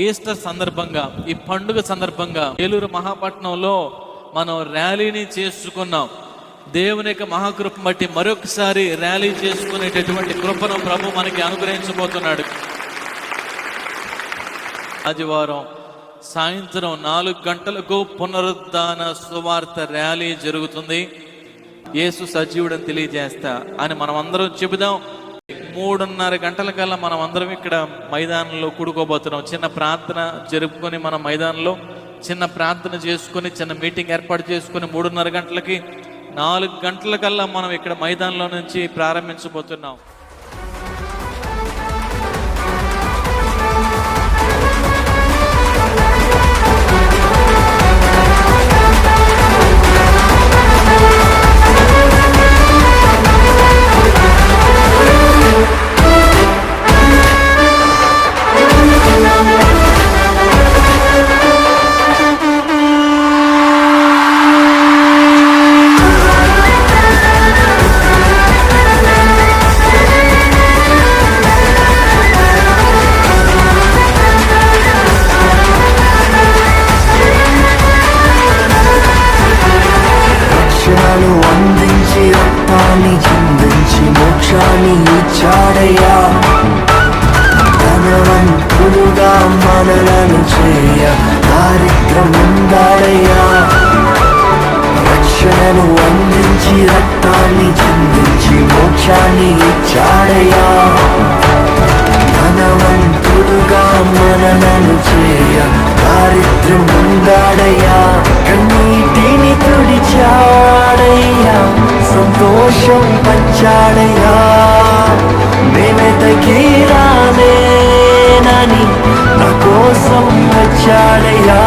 Easter సందర్భంగా, ఈ పండుగ సందర్భంగా ఏలూరు మహాపట్నంలో మనం ర్యాలీని చేసుకున్నాం. దేవుని యొక్క మహాకృప బట్టి మరొకసారి ర్యాలీ చేసుకునేటటువంటి కృపను ప్రభు మనకి అనుగ్రహించబోతున్నాడు. ఆదివారం సాయంత్రం 4 గంటలకు పునరుద్ధాన సువార్త ర్యాలీ జరుగుతుంది. యేసు సజీవుడని తెలియజేస్తా అని మనం అందరం చెబుదాం. 3:30 గంటల కల్లా మనం అందరం ఇక్కడ మైదానంలో కూడుకోబోతున్నాం. చిన్న ప్రార్థన జరుపుకొని మనం మైదానంలో చిన్న ప్రార్థన చేసుకుని చిన్న మీటింగ్ ఏర్పాటు చేసుకుని 3:30 గంటలకి 4 గంటల కల్లా మనం ఇక్కడ మైదానంలో నుంచి ప్రారంభించబోతున్నాం. మోక్షాన్ని ఇచ్చాడయ్యా, ధనవంతులుగా మనలను చేయ దారిద్రముందాడయ్యా. రక్షణను అందించి రక్తాన్ని చిందించి మోక్షాన్ని ఇచ్చాడయ్యా, ధనవంతులుగా మనలను చేయ దారిద్రముందాడయ్యా. కన్నీటిని తుడిచాడయ్యా, సంతోషం పంచాడయ్యా. మేమెతకి రాలేనని నా కోసం వచ్చాడయ్యా.